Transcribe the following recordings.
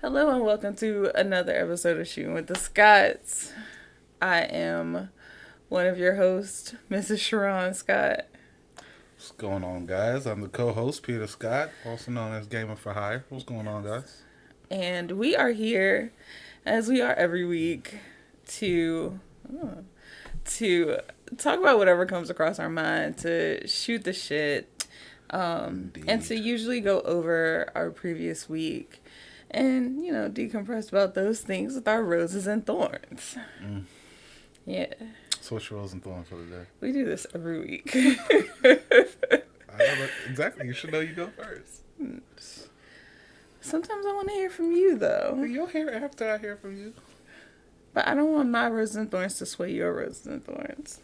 Hello and welcome to another episode of Shootin with the Scotts. I am one of your hosts, Mrs. Cherron Scott. What's going on, guys? I'm the co-host, Peter Scott, also known as Gamer for Hire. What's going on, guys? And we are here, as we are every week, to talk about whatever comes across our mind, to shoot the shit, and to usually go over our previous week and, decompress about those things with our roses and thorns. Yeah. So what's your rose and thorn for today? We do this every week. I know exactly. You should know you go first. Sometimes I want to hear from you, though. You'll hear after I hear from you. But I don't want my roses and thorns to sway your roses and thorns.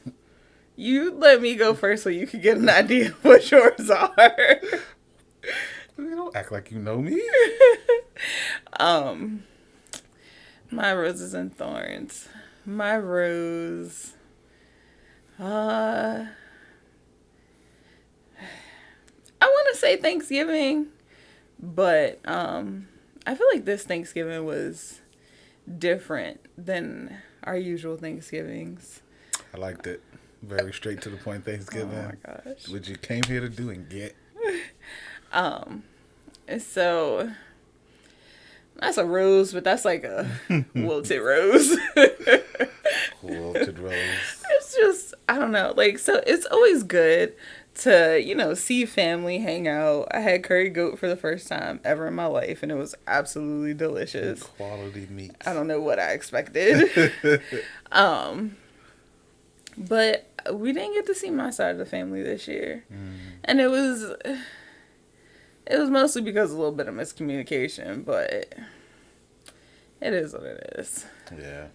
You let me go first so you can get an idea of what yours are. You don't act like you know me. My roses and thorns. My rose. I want to say Thanksgiving, but I feel like this Thanksgiving was different than our usual Thanksgivings. I liked it. Very straight to the point Thanksgiving. Oh my gosh. What you came here to do and get. So that's a rose, but that's like a wilted rose. Wilted rose. It's just, I don't know. So it's always good to, see family, hang out. I had curry goat for the first time ever in my life, and it was absolutely delicious. Quality meat. I don't know what I expected. But we didn't get to see my side of the family this year. And it was mostly because of a little bit of miscommunication, but it is what it is. Yeah.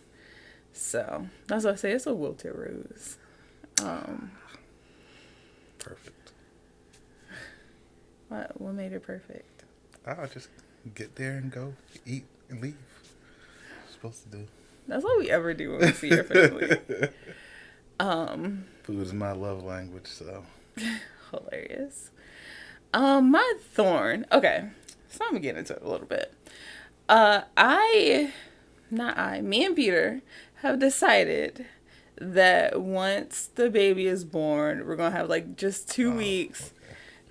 So, that's what I say. It's a wilted rose. Perfect. What made it perfect? I'll just get there and go eat and leave. Supposed to do. That's all we ever do when we see your family. Food is my love language, so. Hilarious. My thorn. Okay, so I'm gonna get into it a little bit. Me and Peter have decided that once the baby is born, we're gonna have just 2 weeks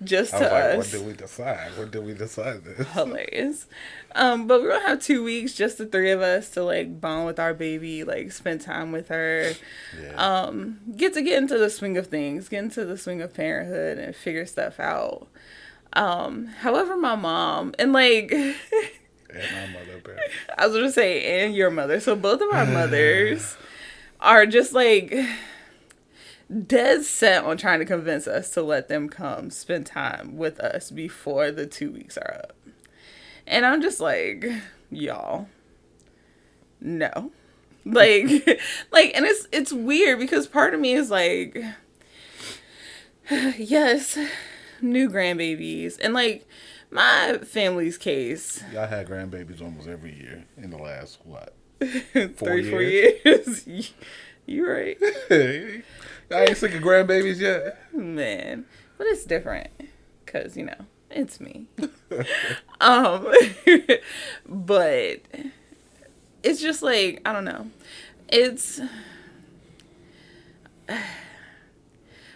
just to us. What did we decide? When did we decide this? Hilarious. But we're gonna have 2 weeks, just the three of us, to bond with our baby, spend time with her. Yeah. Get into the swing of things, get into the swing of parenthood and figure stuff out. However, my mom and and my mother, baby. I was gonna say, and your mother. So both of our mothers are just dead set on trying to convince us to let them come spend time with us before the 2 weeks are up. And I'm just y'all, no. And it's weird because part of me is yes, new grandbabies. And my family's case. Y'all had grandbabies almost every year in the last, what? 4 years? You right. I ain't sick of grandbabies yet. Man. But it's different. Because, it's me. But it's just I don't know. It's...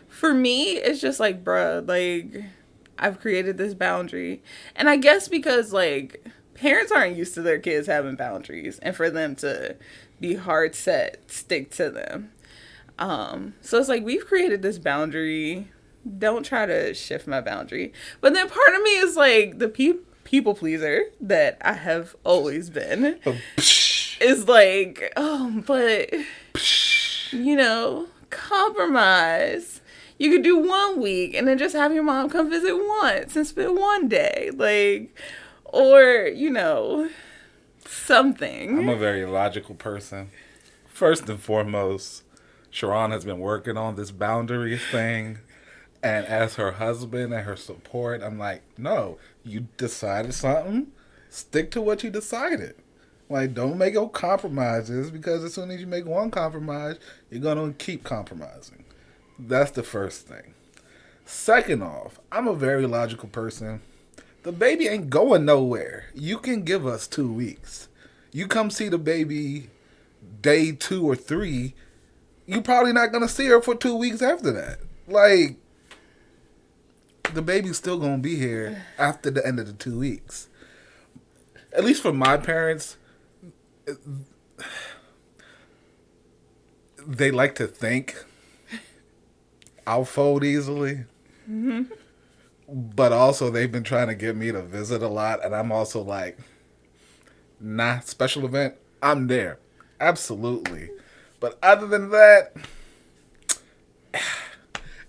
For me, it's just bruh, I've created this boundary. And I guess because, parents aren't used to their kids having boundaries. And for them to be hard set, stick to them. So it's we've created this boundary. Don't try to shift my boundary. But then part of me is the people pleaser that I have always been. Is but, compromise. You could do 1 week and then just have your mom come visit once and spend 1 day. Or, something. I'm a very logical person. First and foremost, Cherron has been working on this boundary thing. And as her husband and her support, I'm no, you decided something. Stick to what you decided. Don't make no compromises, because as soon as you make one compromise, you're going to keep compromising. That's the first thing. Second off, I'm a very logical person. The baby ain't going nowhere. You can give us 2 weeks. You come see the baby day 2 or 3, you probably not gonna see her for 2 weeks after that. Like, the baby's still gonna be here after the end of the 2 weeks. At least for my parents, they like to think I'll fold easily. Mm-hmm. But also, they've been trying to get me to visit a lot, and I'm also like, nah, special event, I'm there. Absolutely. But other than that,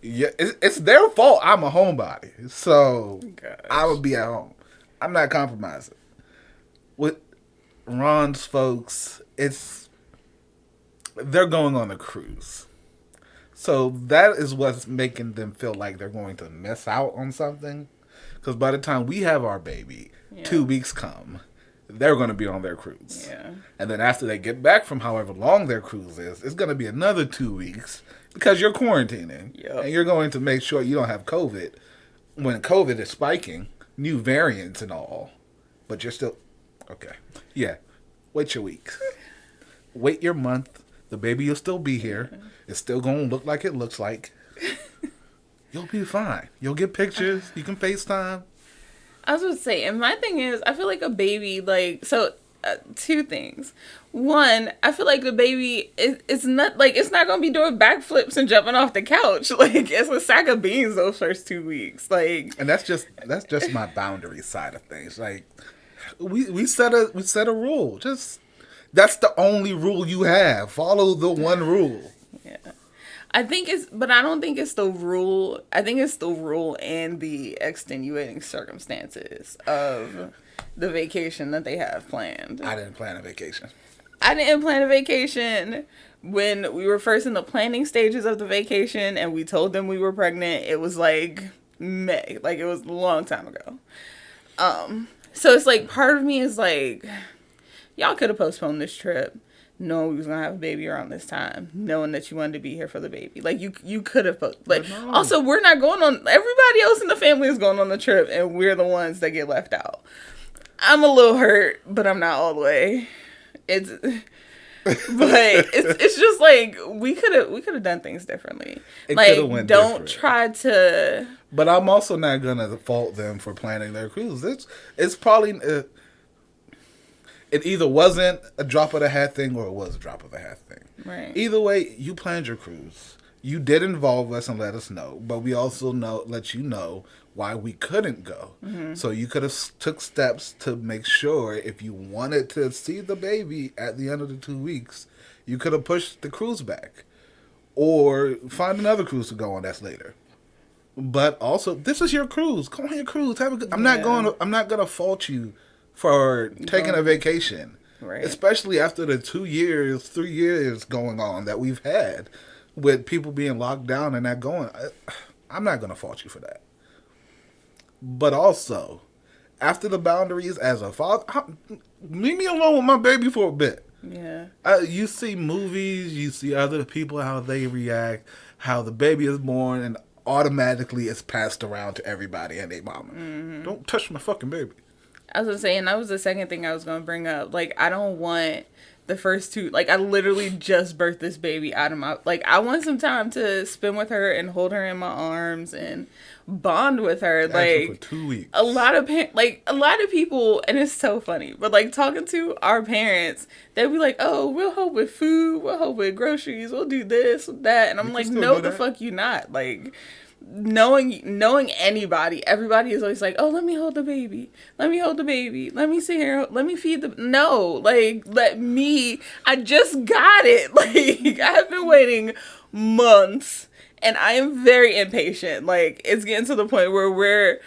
yeah, it's their fault I'm a homebody. So I would be at home. I'm not compromising. With Ron's folks, they're going on a cruise. So that is what's making them feel like they're going to miss out on something. Because by the time we have our baby, 2 weeks come, they're going to be on their cruise. Yeah. And then after they get back from however long their cruise is, it's going to be another 2 weeks because you're quarantining. Yep. And you're going to make sure you don't have COVID when COVID is spiking, new variants and all. But you're still... Okay. Yeah. Wait your week. Wait your month. The baby will still be here. It's still going to look like it looks like. You'll be fine. You'll get pictures. You can FaceTime. I was going to say, and my thing is, I feel like a baby, like, so, 2 things. One, I feel like the baby, it's not going to be doing backflips and jumping off the couch. Like, it's a sack of beans those first 2 weeks. Like, and that's just my boundary side of things. Like, we set a rule. Just, that's the only rule you have. Follow the one rule. Yeah. But I don't think it's the rule. I think it's the rule and the extenuating circumstances of the vacation that they have planned. I didn't plan a vacation. I didn't plan a vacation when we were first in the planning stages of the vacation and we told them we were pregnant. It was like May. Like, it was a long time ago. So it's like, part of me is like, y'all could have postponed this trip knowing we was gonna have a baby around this time, knowing that you wanted to be here for the baby. Like, you could have No. Also, we're not going on, everybody else in the family is going on the trip and we're the ones that get left out. I'm a little hurt, but I'm not all the way. It's just like, we could have done things differently. It like, went don't different. try to. But I'm also not gonna fault them for planning their cruise. It's probably it either wasn't a drop of the hat thing or it was a drop of the hat thing. Right. Either way, you planned your cruise. You did involve us and let us know, but we also let you know why we couldn't go. Mm-hmm. So you could have took steps to make sure if you wanted to see the baby at the end of the 2 weeks, you could have pushed the cruise back or find another cruise to go on that's later. But also, this is your cruise. Go on your cruise. Have a good. I'm not gonna fault you for taking a vacation, right? Especially after the 3 years going on that we've had with people being locked down and not going. I'm not gonna fault you for that. But also, after the boundaries as a father, leave me alone with my baby for a bit. Yeah. You see movies, you see other people, how they react, how the baby is born, and automatically it's passed around to everybody and their mama. Mm-hmm. Don't touch my fucking baby. I was going to say, and that was the second thing I was going to bring up. Like, I don't want the first 2, like, I literally just birthed this baby out of my, like, I want some time to spend with her and hold her in my arms and bond with her. Like, for 2 weeks. A lot of people, and it's so funny, but, like, talking to our parents, they'll be like, oh, we'll help with food, we'll help with groceries, we'll do this, that, and I'm like, no, the fuck you not. Like, knowing anybody, everybody is always like, oh, let me hold the baby, let me sit here, let me feed the, no, like, I just got it. Like, I've been waiting months and I am very impatient. Like, it's getting to the point where we're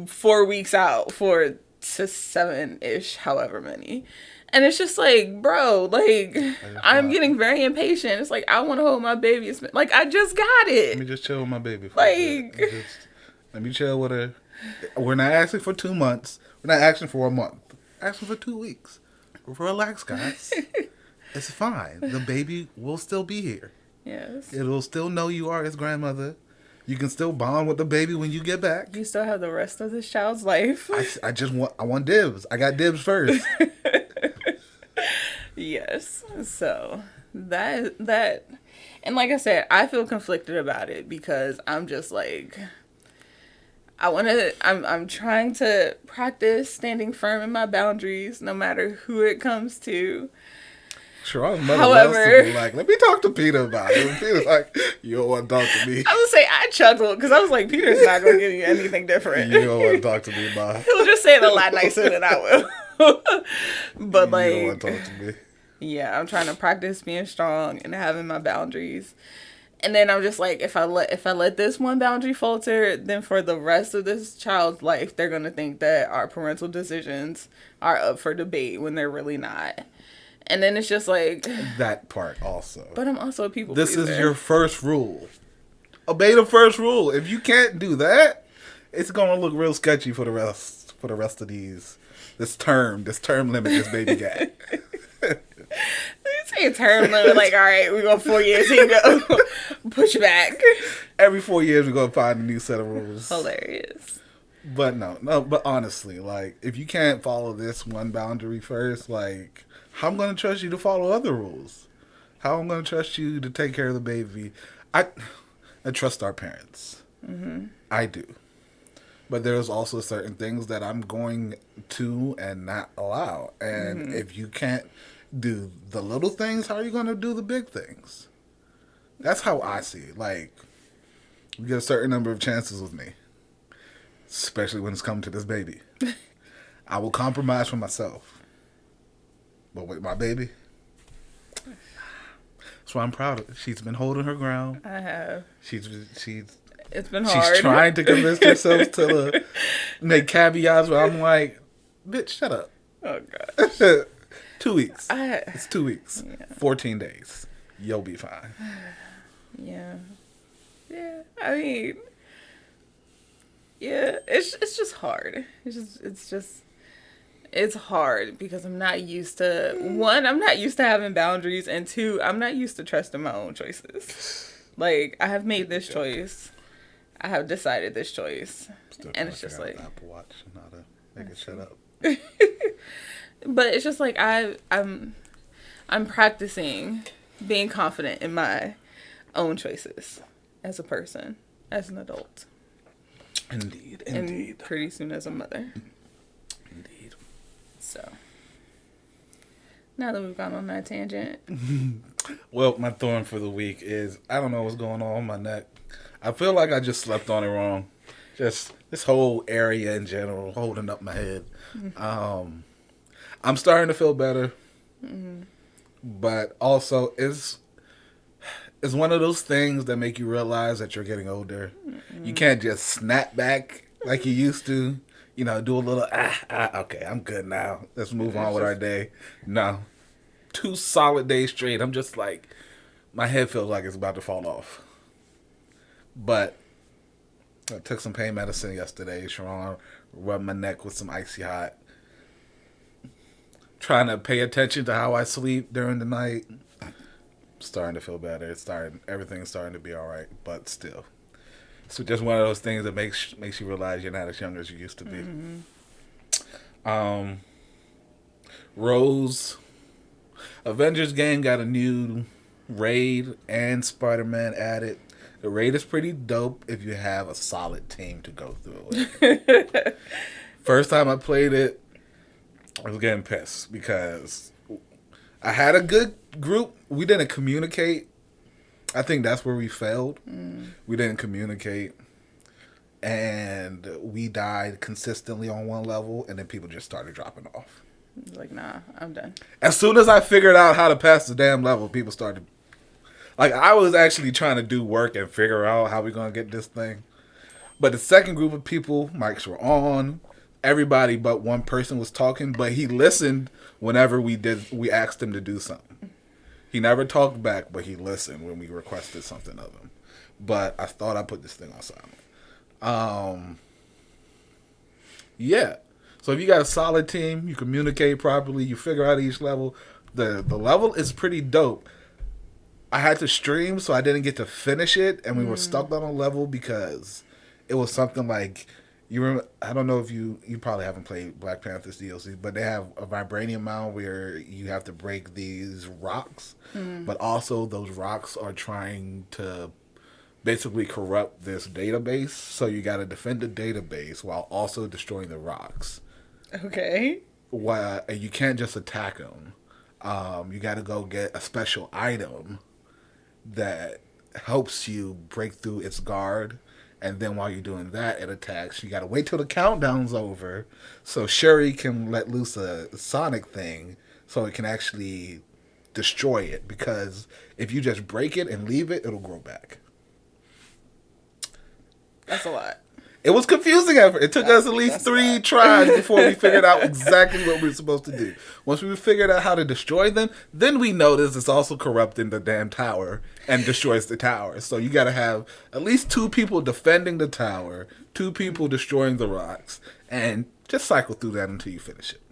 4 weeks out, 4 to 7-ish, however many. And it's just like, bro, like, I'm getting very impatient. It's like, I want to hold my baby. Like, I just got it. Let me just chill with my baby. Like, let me chill with her. We're not asking for 2 months. We're not asking for a month. We're asking for 2 weeks. Relax, guys. It's fine. The baby will still be here. Yes. It'll still know you are his grandmother. You can still bond with the baby when you get back. You still have the rest of this child's life. I want dibs. I got dibs first. Yes. So that and like I said, I feel conflicted about it because I'm just like I'm trying to practice standing firm in my boundaries no matter who it comes to. Cherron's mother loves to be like, let me talk to Peter about it. And Peter's like, you don't want to talk to me. I would say I chuckled because I was like, Peter's not going to give you anything different. You don't want to talk to me about it. He'll just say it a lot nicer than I will. But you like, don't want to talk to me. Yeah, I'm trying to practice being strong and having my boundaries. And then I'm just like, if I let this one boundary falter, then for the rest of this child's life, they're going to think that our parental decisions are up for debate when they're really not. And then it's just like... That part also. But I'm also a people This pleaser. is your first rule. Obey the first rule. If you can't do that, it's going to look real sketchy for the rest of this term limit this baby got. You say a term limit, like, all right, we go 4 years, here you go. Push back. Every 4 years, we're going to find a new set of rules. Hilarious. But but honestly, like, if you can't follow this one boundary first, like... How I'm going to trust you to follow other rules? How I'm going to trust you to take care of the baby? I trust our parents. Mm-hmm. I do. But there's also certain things that I'm going to and not allow. And if you can't do the little things, how are you going to do the big things? That's how I see it. Like, you get a certain number of chances with me. Especially when it's come to this baby. I will compromise for myself. But with my baby, that's why I'm proud of her. She's been holding her ground. I have. It's been hard. She's trying to convince herself to make caveats where I'm like, bitch, shut up. Oh, gosh. 2 weeks. It's 2 weeks. Yeah. 14 days. You'll be fine. Yeah. Yeah. I mean, yeah, it's just hard. It's hard because I'm not used to, one, I'm not used to having boundaries, and two, I'm not used to trusting my own choices. Like, I have made this choice. I have decided this choice. And it's just like... Apple Watch and how to make it shut up. But it's just like I'm practicing being confident in my own choices as a person, as an adult. Indeed. And pretty soon as a mother. Indeed. So, now that we've gone on that tangent. Well, my thorn for the week is, I don't know what's going on with my neck. I feel like I just slept on it wrong. Just this whole area in general, holding up my head. Mm-hmm. I'm starting to feel better. Mm-hmm. But also, it's one of those things that make you realize that you're getting older. Mm-hmm. You can't just snap back like you used to. You know, do a little, okay, I'm good now. Let's move on with our day. No. 2 solid days straight. I'm just like, my head feels like it's about to fall off. But I took some pain medicine yesterday. Cherron rubbed my neck with some icy hot. Trying to pay attention to how I sleep during the night. Starting to feel better. Everything's starting to be all right, but still. So just one of those things that makes you realize you're not as young as you used to be. Mm-hmm. Rose, Avengers game got a new raid and Spider-Man added. The raid is pretty dope if you have a solid team to go through it. First time I played it, I was getting pissed because I had a good group. We didn't communicate. I think that's where we failed. We didn't communicate. And we died consistently on one level, and then people just started dropping off. Like, nah, I'm done. As soon as I figured out how to pass the damn level, people started... Like, I was actually trying to do work and figure out how we're going to get this thing. But the second group of people, mics were on. Everybody but one person was talking, but he listened whenever we asked him to do something. He never talked back, but he listened when we requested something of him. But I thought I put this thing on silent. Yeah. So if you got a solid team, you communicate properly, you figure out each level. The level is pretty dope. I had to stream, so I didn't get to finish it, and we were stuck on a level because it was something like you remember. I don't know if you probably haven't played Black Panther's DLC, but they have a vibranium mound where you have to break these rocks, but also those rocks are trying to basically corrupt this database. So you got to defend the database while also destroying the rocks. Okay. And you can't just attack them. You got to go get a special item that helps you break through its guard. And then while you're doing that, it attacks. You got to wait till the countdown's over so Sherry can let loose a sonic thing so it can actually destroy it. Because if you just break it and leave it, it'll grow back. That's a lot. It was confusing at first. It took us at least 3 tries before we figured out exactly what we were supposed to do. Once we figured out how to destroy them, then we noticed it's also corrupting the damn tower and destroys the tower. So you got to have at least 2 people defending the tower, 2 people destroying the rocks, and just cycle through that until you finish it.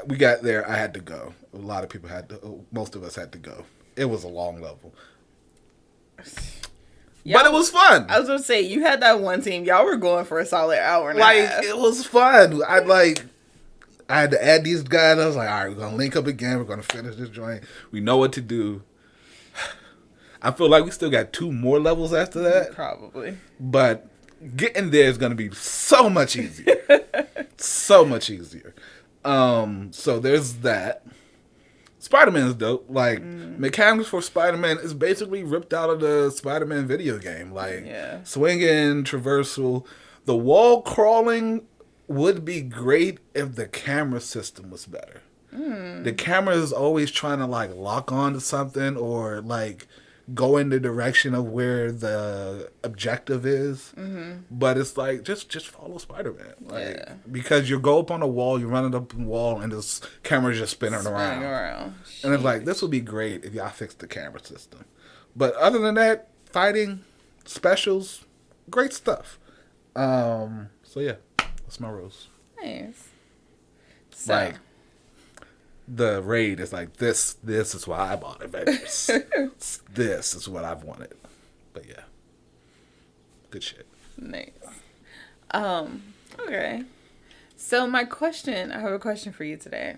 We got there. I had to go. A lot of people had to. Most of us had to go. It was a long level. But it was fun. I was going to say, you had that one team. Y'all were going for a solid hour and a half. It was fun. I had to add these guys. I was like, all right, we're going to link up again. We're going to finish this joint. We know what to do. I feel like we still got 2 more levels after that. Probably. But getting there is going to be so much easier. So much easier. So there's that. Spider-Man is dope. Mechanics for Spider-Man is basically ripped out of the Spider-Man video game. Swinging, traversal. The wall crawling would be great if the camera system was better. The camera is always trying to, lock on to something or, go in the direction of where the objective is. But it's just follow Spider-Man. Because you go up on a wall, you run it up on the wall, and this camera's just spinning around. And it's this would be great if y'all fixed the camera system. But other than that, fighting, specials, great stuff. So yeah, that's my rose. Nice. So. The raid is this is why I bought Avengers. This is what I've wanted. But yeah. Good shit. Nice. Okay. So I have a question for you today.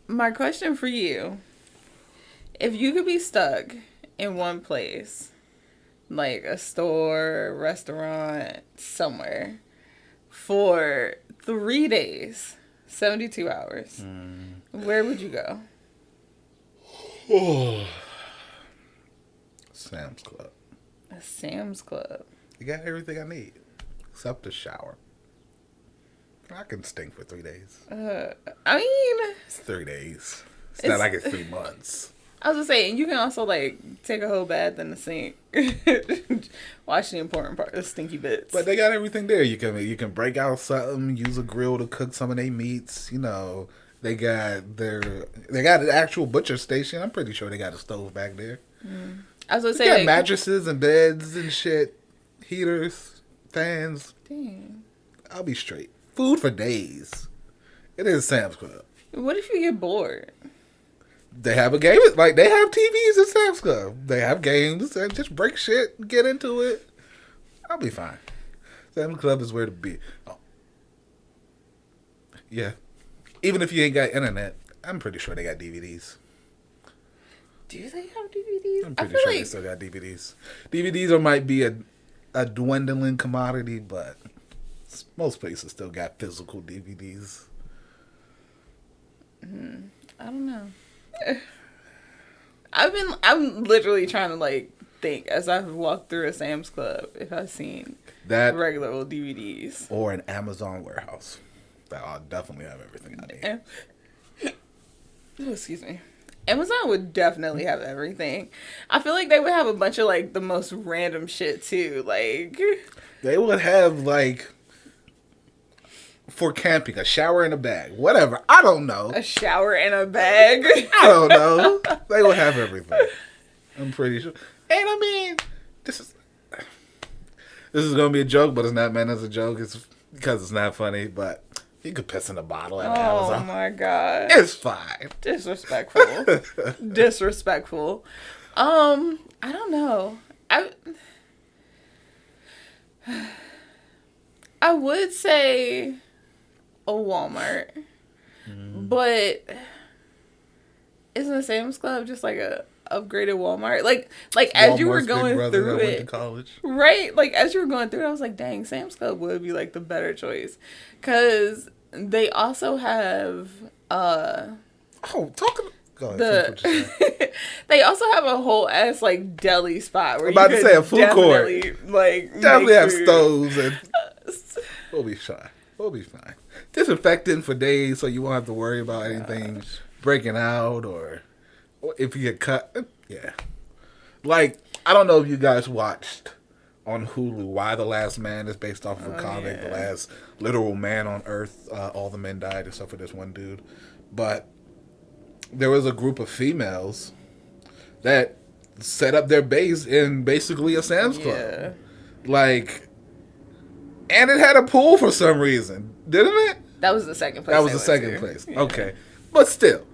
My question for you, if you could be stuck in one place, like a store, restaurant, somewhere, for 3 days, 72 hours. Where would you go? Sam's Club. A Sam's Club. You got everything I need. Except the shower. I can stink for 3 days. I mean... It's 3 days. It's not like it's 3 months. I was just saying, you can also, take a whole bath in the sink. Wash the important part, the stinky bits. But they got everything there. You can break out something, use a grill to cook some of their meats. They got an actual butcher station. I'm pretty sure they got a stove back there. I was gonna say, got mattresses and beds and shit, heaters, fans. Dang. I'll be straight. Food for days. It is Sam's Club. What if you get bored? They have a game. They have TVs at Sam's Club. They have games and just break shit, get into it. I'll be fine. Sam's Club is where to be. Oh. Yeah. Even if you ain't got internet, I'm pretty sure they got DVDs. Do they have DVDs? I'm pretty sure they still got DVDs. DVDs might be a dwindling commodity, but most places still got physical DVDs. I don't know. I'm literally trying to think as I've walked through a Sam's Club if I've seen that regular old DVDs or an Amazon warehouse. I'll definitely have everything I need. Oh, excuse me. Amazon would definitely have everything. I feel like they would have a bunch of the most random shit too. They would have for camping, a shower in a bag. Whatever. I don't know. A shower in a bag? I don't know. They will have everything. I'm pretty sure. And I mean, this is going to be a joke, but it's not meant as a joke. It's because it's not funny. But You could piss in a bottle at Oh Amazon. my god. It's fine. Disrespectful. Disrespectful. I don't know. I would say a Walmart. But isn't the Sam's Club just like a upgraded Walmart? Like as you were going through went to it, college. right? Like as you were going through it, I was like, dang, Sam's Club would be like the better choice, because they also have Go ahead. they also have a whole ass like deli spot where I'm about to say a food court. Like Definitely have food. stoves and we'll be fine. We'll be fine. Disinfectant for days, so you won't have to worry about anything breaking out or if you get cut. Yeah. Like, I don't know if you guys watched on Hulu Why the Last Man is based off of a comic, The Last Literal Man on Earth. All the men died except for this one dude. But there was a group of females that set up their base in basically a Sam's Club. Yeah. Like, and it had a pool for some reason, didn't it? That was the second place. That was the second place. Yeah. Okay. But still,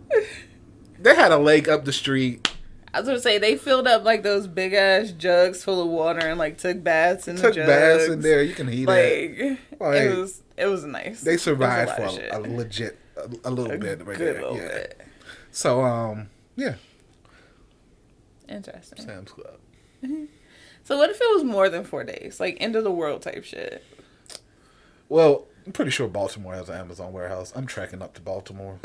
they had a lake up the street. I was going to say, they filled up like those big ass jugs full of water and like took baths in the jugs. Took baths in there. You can heat it. Like, it was nice. They survived for a legit, a little bit. Right good there. little bit. So, yeah. Interesting. Sam's Club. So what if it was more than 4 days? Like end of the world type shit. Well, I'm pretty sure Baltimore has an Amazon warehouse. I'm tracking up to Baltimore.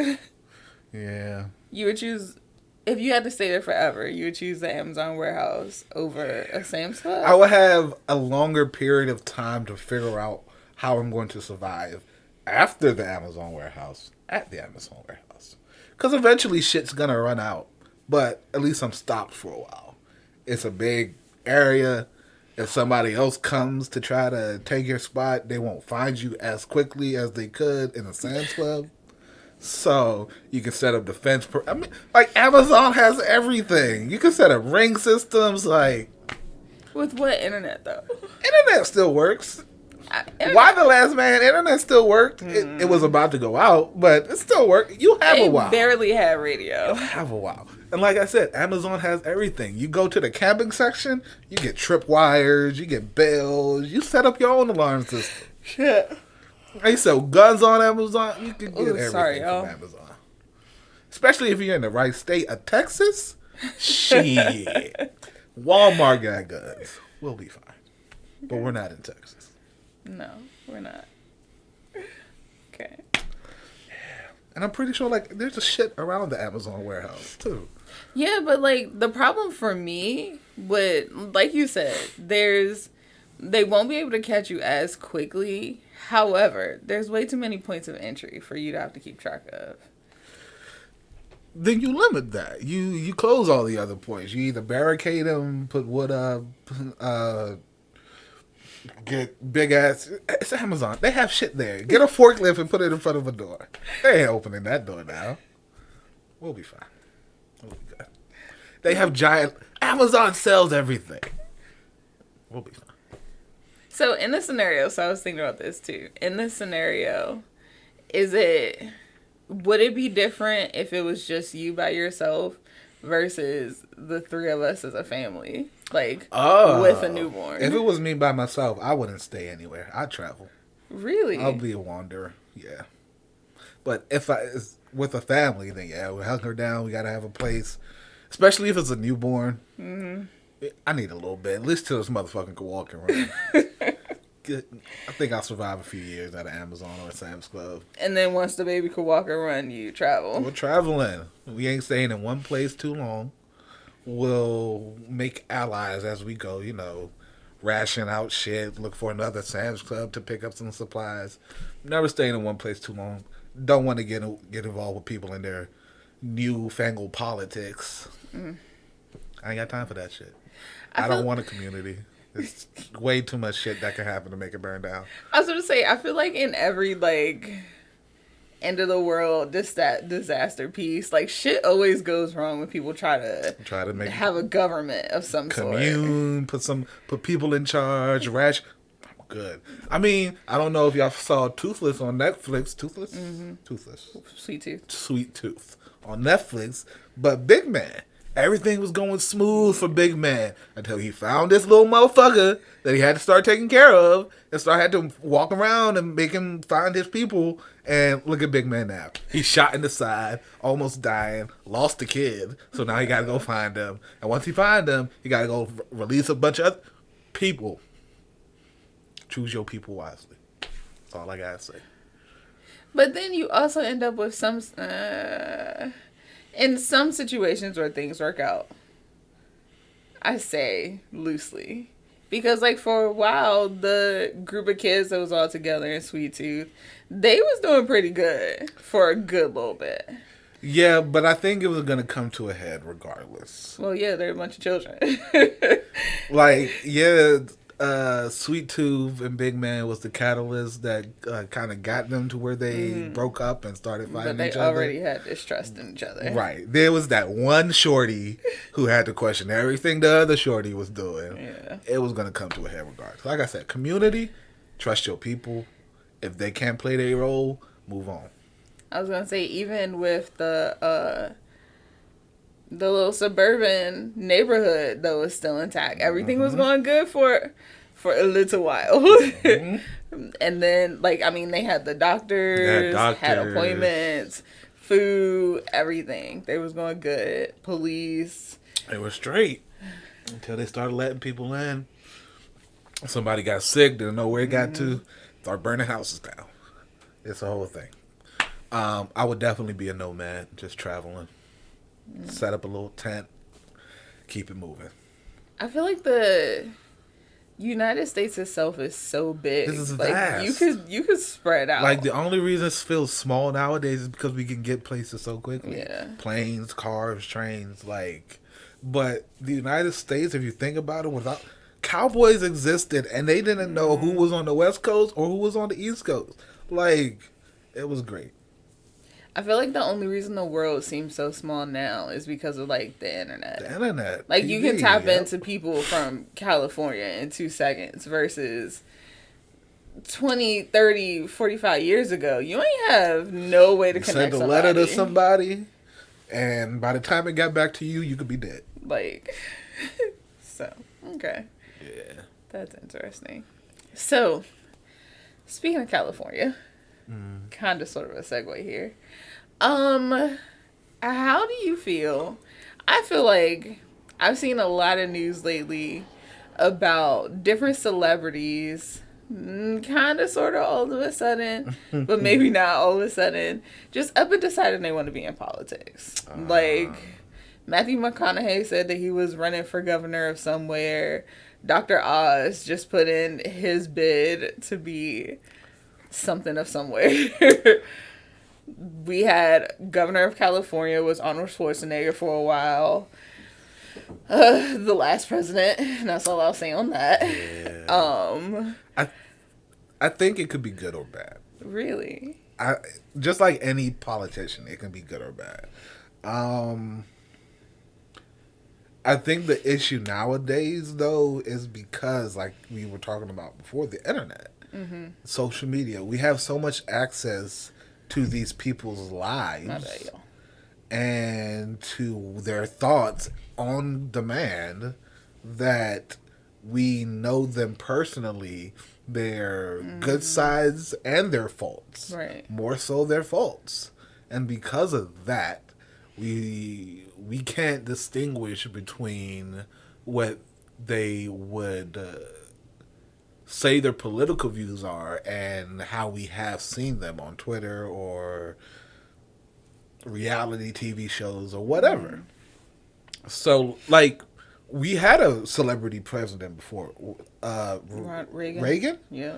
Yeah. You would choose, if you had to stay there forever, you would choose the Amazon warehouse over a Sam's Club? I would have a longer period of time to figure out how I'm going to survive after the Amazon warehouse, at the Amazon warehouse. Because eventually shit's going to run out. But at least I'm stopped for a while. It's a big area. If somebody else comes to try to take your spot, they won't find you as quickly as they could in a Sam's Club. So you can set up defense. I mean, like Amazon has everything. You can set up ring systems. Like, with what internet though? Internet still works. Why the Last Man? Internet still worked. It was about to go out, but it still worked. You have a while. Barely had radio. You have a while. And like I said, Amazon has everything. You go to the camping section, you get tripwires, you get bells, you set up your own alarm system. Shit. They sell guns on Amazon. You can get everything from Amazon. Especially if you're in the right state of Texas. Shit. Walmart got guns. We'll be fine. But we're not in Texas. No, we're not. Okay. And I'm pretty sure, like, there's a shit around the Amazon warehouse, too. Yeah, but, like, the problem for me would, like you said, they won't be able to catch you as quickly. However, there's way too many points of entry for you to have to keep track of. Then you limit that. You close all the other points. You either barricade them, put wood up, get big ass. It's Amazon. They have shit there. Get a forklift and put it in front of a door. They ain't opening that door now. We'll be fine. We'll be good. They have giant. Amazon sells everything. We'll be fine. So in this scenario, so I was thinking about this too. In this scenario, would it be different if it was just you by yourself versus the three of us as a family? Like, with a newborn. If it was me by myself, I wouldn't stay anywhere. I'd travel. Really? I'll be a wanderer, yeah. But if it's with a family, then yeah, we hunker down. We got to have a place. Especially if it's a newborn. Mm-hmm. I need a little bit. At least till this motherfucker can walk and run. I think I'll survive a few years at an Amazon or a Sam's Club. And then once the baby can walk and run, you travel. We're traveling. We ain't staying in one place too long. We'll make allies as we go, you know, ration out shit, look for another Sam's Club to pick up some supplies. Never staying in one place too long. Don't want to get involved with people in their newfangled politics. I ain't got time for that shit. I don't want a community. It's way too much shit that can happen to make it burn down. I was going to say, I feel like in every, like, end of the world, disaster piece, like, shit always goes wrong when people try to make have a government of some commune, sort. put people in charge, ration. good. I mean, I don't know if y'all saw Toothless on Netflix. Toothless? Mm-hmm. Toothless. Sweet Tooth. Sweet Tooth on Netflix. But Big Man, everything was going smooth for Big Man until he found this little motherfucker that he had to start taking care of and had to walk around and make him find his people. And look at Big Man now. He's shot in the side, almost dying, lost the kid. So now he got to go find them. And once he find them, he got to go release a bunch of other people. Choose your people wisely. That's all I got to say. But then you also end up with some... in some situations where things work out, I say loosely. Because, like, for a while, the group of kids that was all together in Sweet Tooth, they was doing pretty good for a good little bit. Yeah, but I think it was going to come to a head regardless. Well, yeah, they're a bunch of children. Like, yeah, Sweet Tooth and Big Man was the catalyst that kind of got them to where they broke up and started fighting each other. But they already had distrust in each other. Right. There was that one shorty who had to question everything the other shorty was doing. Yeah. It was going to come to a head regardless. Like I said, community, trust your people. If they can't play their role, move on. I was going to say, even with the little suburban neighborhood, though, was still intact. Everything was going good for a little while. And then, like, I mean, they had the doctors, had appointments, food, everything. They was going good. Police. They were straight until they started letting people in. Somebody got sick, didn't know where it got to, start burning houses down. It's a whole thing. I would definitely be a nomad, just traveling. Set up a little tent, keep it moving. I feel like the United States itself is so big. This is like vast. you could spread out. Like, the only reason it feels small nowadays is because we can get places so quickly. Yeah. Planes, cars, trains, like. But the United States, if you think about it, without cowboys existed and they didn't know who was on the West Coast or who was on the East Coast. Like, it was great. I feel like the only reason the world seems so small now is because of, like, the internet. The internet. Like, TV, you can tap into people from California in 2 seconds versus 20, 30, 45 years ago. You ain't have no way to connect send a letter to somebody, and by the time it got back to you, you could be dead. Like, so, okay. Yeah. That's interesting. So, speaking of California, kind of sort of a segue here. How do you feel? I feel like I've seen a lot of news lately about different celebrities, kind of sort of all of a sudden, but maybe not all of a sudden, just up and deciding they want to be in politics. Like, Matthew McConaughey said that he was running for governor of somewhere. Dr. Oz just put in his bid to be something of somewhere. We had Governor of California was Arnold Schwarzenegger for a while. The last president. That's all I'll say on that. Yeah. I think it could be good or bad. Really? Just like any politician, it can be good or bad. I think the issue nowadays, though, is because, like we were talking about before, the internet, social media. We have so much access to these people's lives and to their thoughts on demand that we know them personally, their good sides and their faults. Right. More so their faults. And because of that, we can't distinguish between what they would say their political views are and how we have seen them on Twitter or reality TV shows or whatever. So, like, we had a celebrity president before. Reagan? Reagan? Yeah.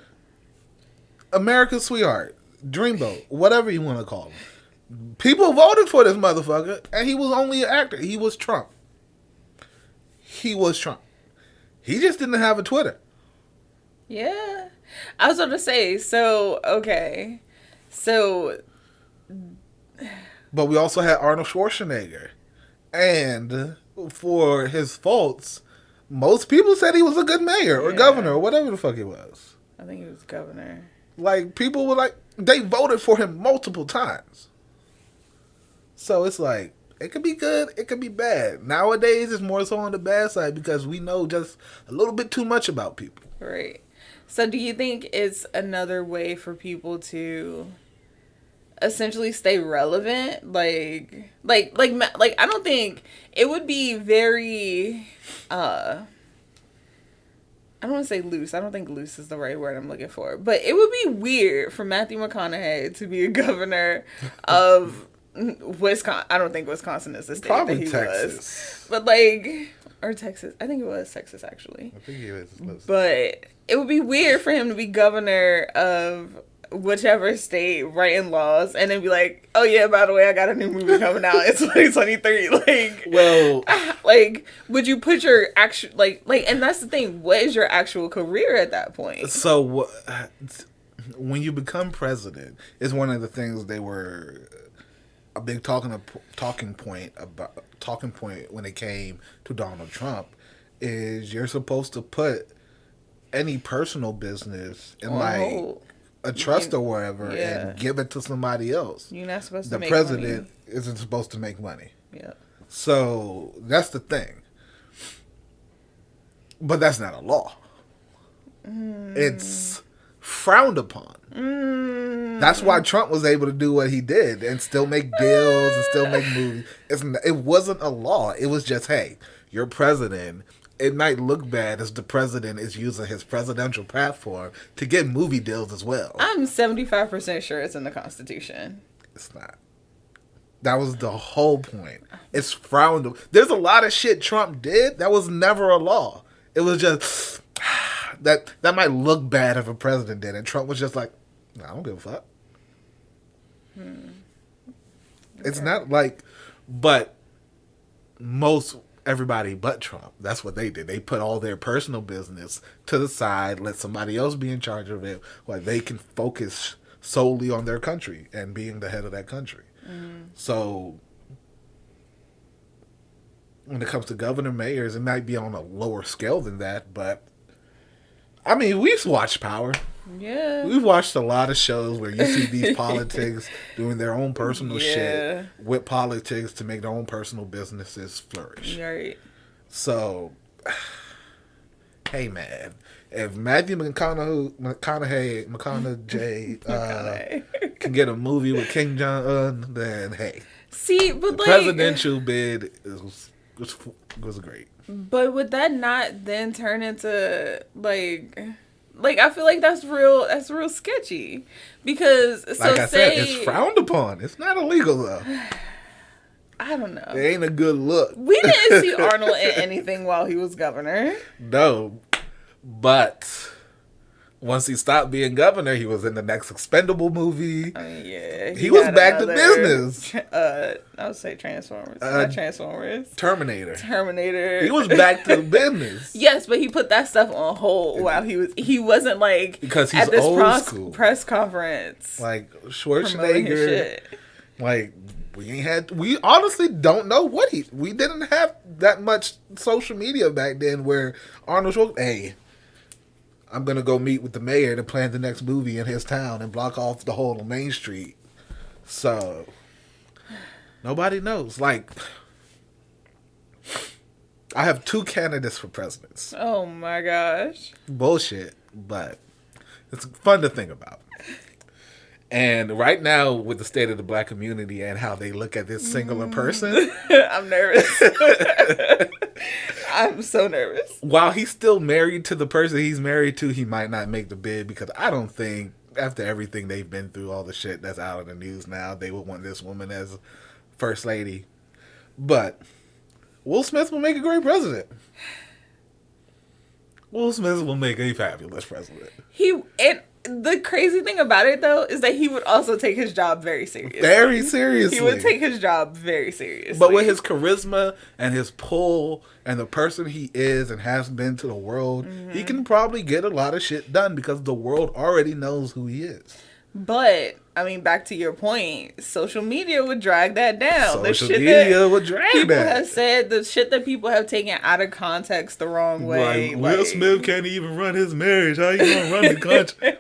America's sweetheart. Dreamboat. Whatever you want to call him. People voted for this motherfucker, and he was only an actor. He was Trump. He just didn't have a Twitter. Yeah. I was going to say, so, okay. So. But we also had Arnold Schwarzenegger. And for his faults, most people said he was a good mayor or governor or whatever the fuck he was. I think he was governor. Like, people were like, they voted for him multiple times. So it's like, it could be good, it could be bad. Nowadays, it's more so on the bad side because we know just a little bit too much about people. Right. So do you think it's another way for people to essentially stay relevant? Like I don't think it would be very, I don't want to say loose. I don't think loose is the right word I'm looking for. But it would be weird for Matthew McConaughey to be a governor of Wisconsin. I don't think Wisconsin is the state Probably that he Texas. was. But like, or Texas. I think it was Texas, actually. I think he was. But it would be weird for him to be governor of whichever state writing laws and then be like, oh yeah, by the way, I got a new movie coming out in 2023. Like, well, like, would you put your actual, like, and that's the thing, what is your actual career at that point? So when you become president, is one of the things they were a big talking point when it came to Donald Trump is you're supposed to put any personal business in like a trust or wherever and give it to somebody else. You're not supposed to make money. The president money. isn't supposed to make money. Yeah. So that's the thing. But that's not a law. It's frowned upon. That's why Trump was able to do what he did and still make deals and still make movies. It wasn't a law. It was just, hey, you're president. It might look bad as the president is using his presidential platform to get movie deals as well. I'm 75% sure it's in the Constitution. It's not. That was the whole point. It's frowned. There's a lot of shit Trump did that was never a law. It was just that might look bad if a president did, and Trump was just like, no, I don't give a fuck. It's not like, but everybody but Trump, that's what they did. They put all their personal business to the side, let somebody else be in charge of it, while they can focus solely on their country and being the head of that country. So when it comes to governor, mayors, it might be on a lower scale than that, but I mean, we've watched Power. Yeah. We've watched a lot of shows where you see these politics doing their own personal shit with politics to make their own personal businesses flourish. Right. So, hey man, if Matthew McConaughey can get a movie with Kim Jong-un, then hey. See, but the like, presidential bid was great. But would that not then turn into like I feel like that's real sketchy, because so like I said, it's frowned upon. It's not illegal though. I don't know. It ain't a good look. We didn't see Arnold in anything while he was governor. No, but once he stopped being governor, he was in the next Expendable movie. I mean, yeah. He was back to business. I would say Transformers. Not Transformers. Terminator. He was back to business. Yes, but he put that stuff on hold while he wasn't like, because he's at this old school press conference. Like Schwarzenegger. Like we honestly don't know what we didn't have that much social media back then where Arnold Schwarzenegger, hey, I'm going to go meet with the mayor to plan the next movie in his town and block off the whole Main Street. So, nobody knows. Like, I have 2 candidates for presidents. Oh my gosh. Bullshit, but it's fun to think about. And right now, with the state of the black community and how they look at this singular person, I'm nervous. I'm so nervous. While he's still married to the person he's married to, he might not make the bid, because I don't think, after everything they've been through, all the shit that's out in the news now, they would want this woman as first lady. But Will Smith will make a great president. Will Smith will make a fabulous president. The crazy thing about it, though, is that he would also take his job very seriously. Very seriously. He would take his job very seriously. But with his charisma and his pull and the person he is and has been to the world, he can probably get a lot of shit done because the world already knows who he is. But I mean, back to your point, social media would drag that down. Social media would drag people that. have said, the shit that people have taken out of context the wrong way. Like, Will Smith can't even run his marriage. How you gonna run the country?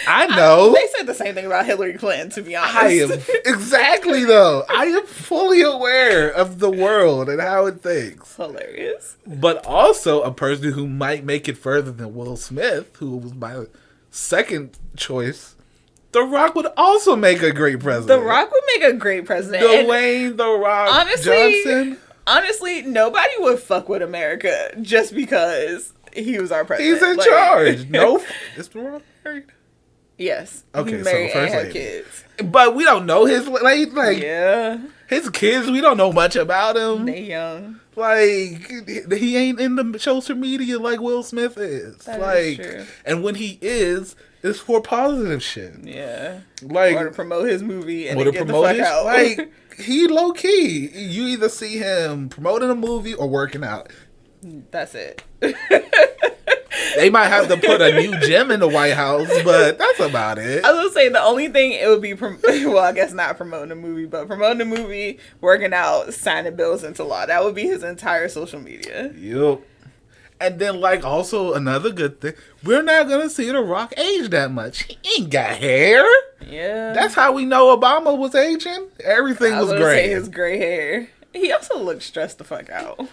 I know. They said the same thing about Hillary Clinton, to be honest. I am exactly though. I am fully aware of the world and how it thinks. Hilarious. But also a person who might make it further than Will Smith, who was my second choice. The Rock would also make a great president. The Rock would make a great president. Dwayne The Rock Johnson. Honestly, nobody would fuck with America just because he was our president. He's in charge. No, is The Rock married? Yes. Okay, he so married first and had lady. kids. But we don't know his yeah. his kids. We don't know much about him. They young. Like, he ain't in the social media like Will Smith is. That like, is true. And when he is, it's for positive shit. Yeah. Like, or to promote his movie and or to to get the promote fuck out. Like, he low key. You either see him promoting a movie or working out. That's it. They might have to put a new gym in the White House, but that's about it. I was gonna say the only thing it would be, well, I guess not promoting a movie, but promoting a movie, working out, signing bills into law. That would be his entire social media. Yep. And then, like, also another good thing, we're not gonna see The Rock age that much. He ain't got hair. Yeah. That's how we know Obama was aging. Everything was gray. Say his gray hair. He also looked stressed the fuck out.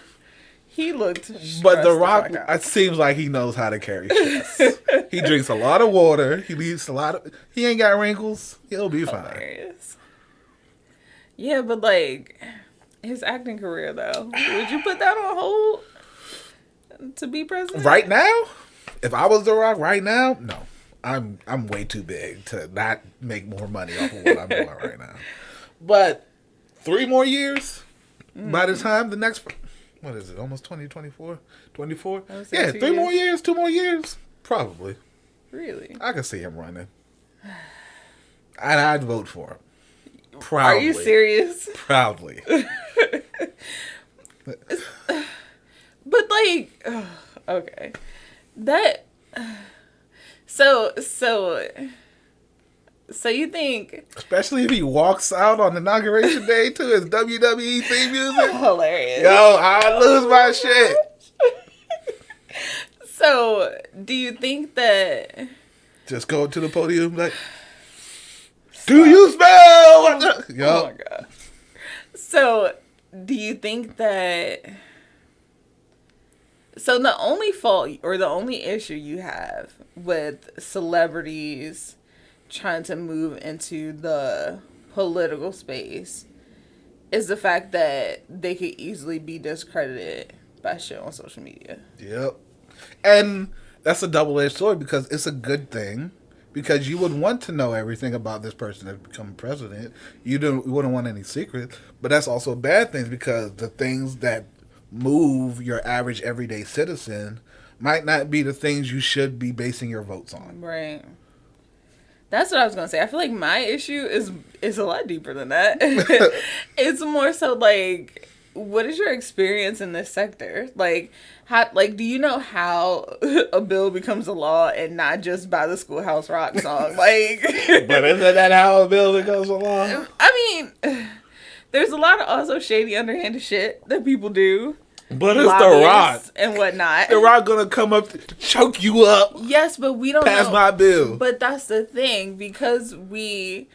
He looked stressed. But The Rock, it seems like he knows how to carry stress. He drinks a lot of water. He eats a lot of. He ain't got wrinkles. He'll be fine. Yeah, but like his acting career though, would you put that on hold to be president right now? If I was The Rock right now, no. I'm way too big to not make more money off of what I'm doing right now. But 3 more years. By the time the next. What is it? Almost 2024? 24? Yeah, 3 more years, 2 more years. Probably. Really? I can see him running. And I'd vote for him. Proudly. Are you serious? Proudly. But like, okay. That, so you think... Especially if he walks out on Inauguration Day to his WWE theme music. Hilarious. Yo, I'd lose my shit. So, do you think that... Just go to the podium like, do you smell what the... Yo. Oh my God. So, do you think that... So, the only fault or the only issue you have with celebrities trying to move into the political space is the fact that they could easily be discredited by shit on social media. Yep. And that's a double-edged sword because it's a good thing because you would want to know everything about this person that become president. You wouldn't want any secrets, but that's also a bad thing because the things that move your average everyday citizen might not be the things you should be basing your votes on. Right. That's what I was gonna say. I feel like my issue is a lot deeper than that. It's more so like, what is your experience in this sector? Like, how? Like, do you know how a bill becomes a law and not just by the Schoolhouse Rock song? Like, but isn't that how a bill becomes a law? I mean, there's a lot of also shady, underhanded shit that people do. But it's The Rock and whatnot. The Rock gonna come up to choke you up. Yes, but we don't pass my bill. But that's the thing, because we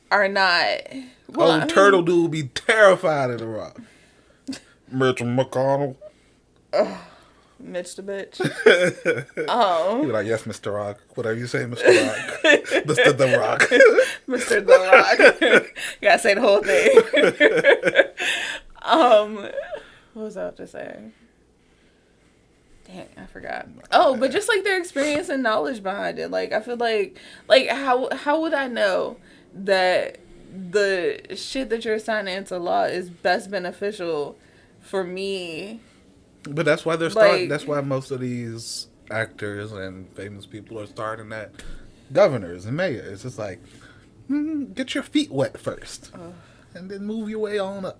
are not. Well, Turtle Dude will be terrified of The Rock. Mitch McConnell. Mitch the bitch. He be like, yes, Mr. Rock. Whatever you say, Mr. Rock. Mr. The Rock. Mr. The Rock. You gotta say the whole thing. What was I about to say? Dang, I forgot. Oh, but just like their experience and knowledge behind it. Like, I feel like how would I know that the shit that you're signing into law is best beneficial for me? But that's why they're starting. That's why most of these actors and famous people are starting at governors and mayors. It's just like, get your feet wet first, and then move your way on up.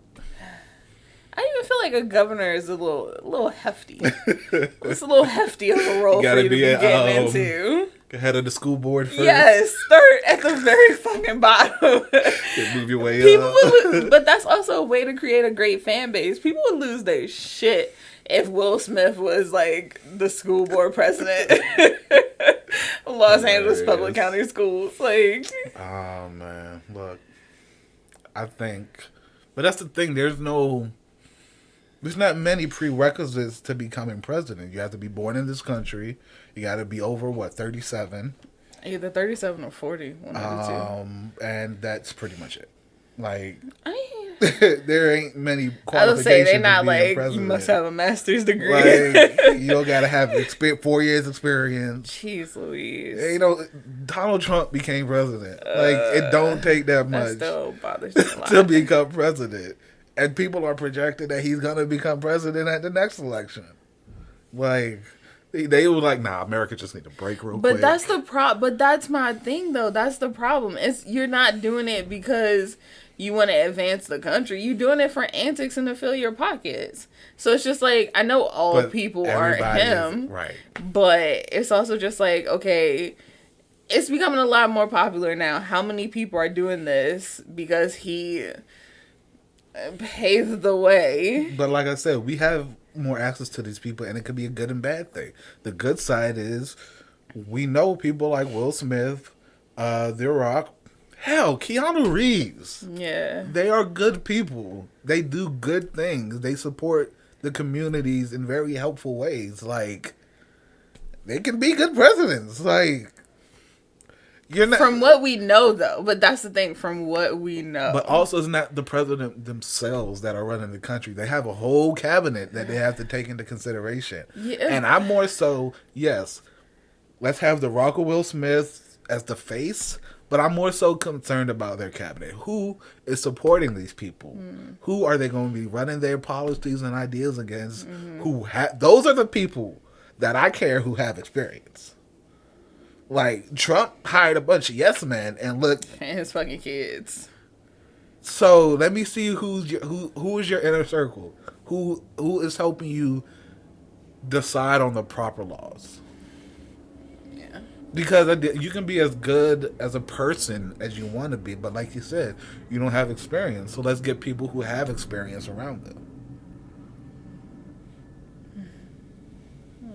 I even feel like a governor is a little hefty. It's a little hefty of a role for you to be getting into. Head of the school board first. Yes, start at the very fucking bottom. Move your way People up. would but that's also a way to create a great fan base. People would lose their shit if Will Smith was like the school board president of Los Angeles Public County Schools. Like, oh man, look, I think, but that's the thing. There's not many prerequisites to becoming president. You have to be born in this country. You got to be over 37. Either 37 or 40. One of the two. And that's pretty much it. Like, there ain't many qualifications. I would say they're not like you must have a master's degree. Like, you don't got to have 4 years experience. Jeez Louise. You know, Donald Trump became president. Like, it don't take that much still bothers me a lot. to become president. And people are projecting that he's going to become president at the next election. Like, they were like, nah, America just need to break real quick. But that's my thing, though. That's the problem. You're not doing it because you want to advance the country. You're doing it for antics and to fill your pockets. So it's just like, I know all people aren't him. Right. But it's also just like, okay, it's becoming a lot more popular now. How many people are doing this because he paved the way? But like I said, we have more access to these people, and it could be a good and bad thing. The good side is we know people like Will Smith, The Rock, hell, Keanu Reeves. Yeah. They are good people. They do good things. They support the communities in very helpful ways. Like, they can be good presidents. Like, you're not, from what we know, though. But that's the thing, from what we know. But also, it's not the president themselves that are running the country. They have a whole cabinet that they have to take into consideration. Yeah. And I'm more so, yes, let's have The Rock or Will Smith as the face, but I'm more so concerned about their cabinet. Who is supporting these people? Who are they going to be running their policies and ideas against? Those are the people that I care who have experience. Like, Trump hired a bunch of yes men, and look, and his fucking kids. So let me see who is your inner circle, who is helping you decide on the proper laws. Yeah. Because you can be as good as a person as you want to be, but like you said, you don't have experience. So let's get people who have experience around them.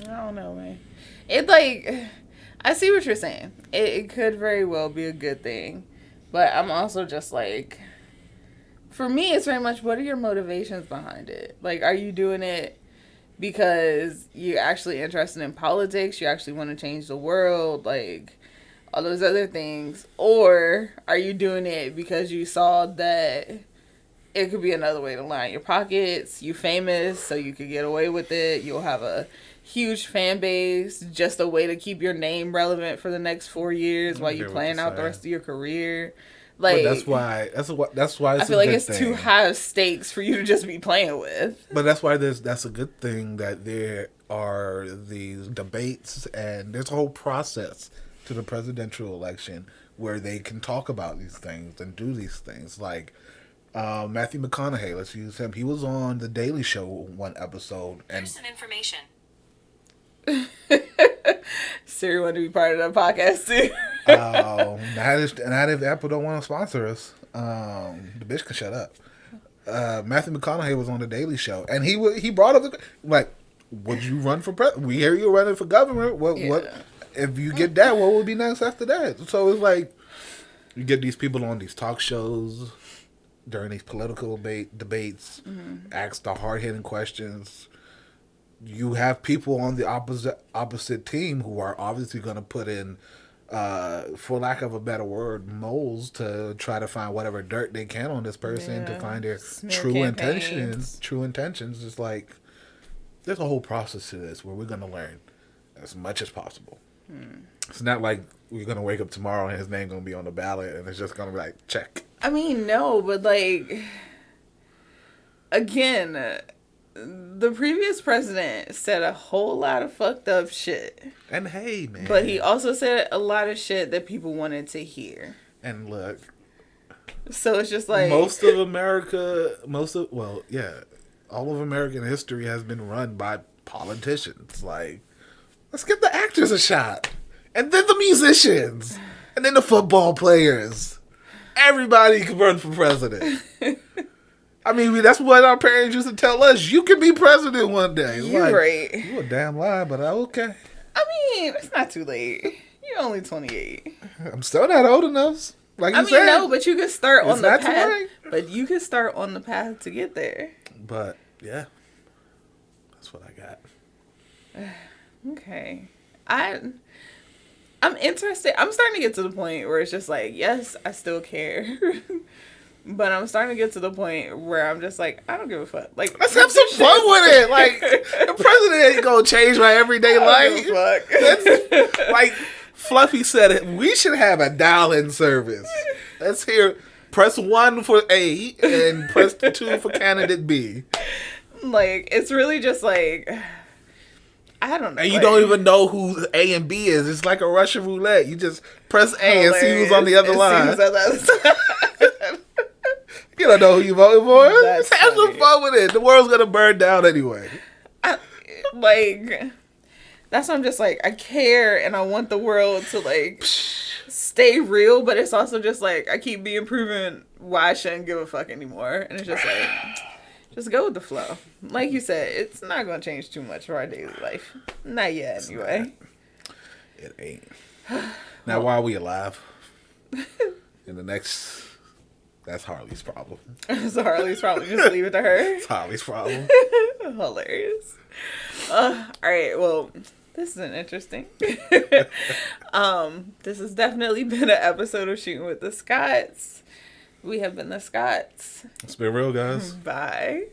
I don't know, man. It like. I see what you're saying. It could very well be a good thing. But I'm also just like, for me, it's very much, what are your motivations behind it? Like, are you doing it because you're actually interested in politics? You actually want to change the world? Like, all those other things? Or are you doing it because you saw that it could be another way to line your pockets? You famous, so you could get away with it. You'll have a huge fan base, just a way to keep your name relevant for the next 4 years while you plan out the rest of your career. Like, but that's why I feel like it's too high of stakes for you to just be playing with. But that's why that's a good thing that there are these debates, and there's a whole process to the presidential election where they can talk about these things and do these things. Like Matthew McConaughey, let's use him. He was on The Daily Show one episode, and here's some information. Siri wanted to be part of that podcast too. Not if Apple don't want to sponsor us. The bitch can shut up. Matthew McConaughey was on The Daily Show, and he brought up like, would you run for president? We hear you running for governor. What if you get that? What will be next after that? So it's like you get these people on these talk shows during these political debates, ask the hard hitting questions. You have people on the opposite team who are obviously going to put in, for lack of a better word, moles to try to find whatever dirt they can on this person to find their true intentions. True intentions. It's like there's a whole process to this where we're going to learn as much as possible. It's not like we're going to wake up tomorrow and his name going to be on the ballot and it's just going to be like, check. I mean, no, but like, again, the previous president said a whole lot of fucked up shit. And hey, man. But he also said a lot of shit that people wanted to hear. And look. So it's just like, all of American history has been run by politicians. Like, let's give the actors a shot. And then the musicians. And then the football players. Everybody can run for president. I mean, that's what our parents used to tell us. You can be president one day. You're like, right. You a damn lie, but okay. I mean, it's not too late. You're only 28. I'm still not old enough. Like you said. No, but you can start on the not path. too late. But you can start on the path to get there. But, yeah. That's what I got. Okay. I'm interested. I'm starting to get to the point where it's just like, yes, I still care. But I'm starting to get to the point where I'm just like, I don't give a fuck. Like, let's have some fun with it. Like, the president ain't gonna change my everyday life. That's, like Fluffy said it, we should have a dial-in service. Let's hear, press 1 for A and press 2 for candidate B. Like, it's really just like, I don't know. And you don't even know who A and B is. It's like a Russian roulette. You just press A and see who's on the other line. You don't know who you voting for. Just have some fun with it. The world's gonna burn down anyway. That's why I'm just like, I care and I want the world to like stay real, but it's also just like I keep being proven why I shouldn't give a fuck anymore. And it's just like, just go with the flow. Like you said, it's not gonna change too much for our daily life. Not yet, anyway. It ain't. Now, why are we alive? In the next. That's Harley's problem. So Harley's problem. Just leave it to her. It's Harley's problem. Hilarious. All right. Well, this is an interesting. This has definitely been an episode of Shooting with the Scotts. We have been the Scotts. It's been real, guys. Bye.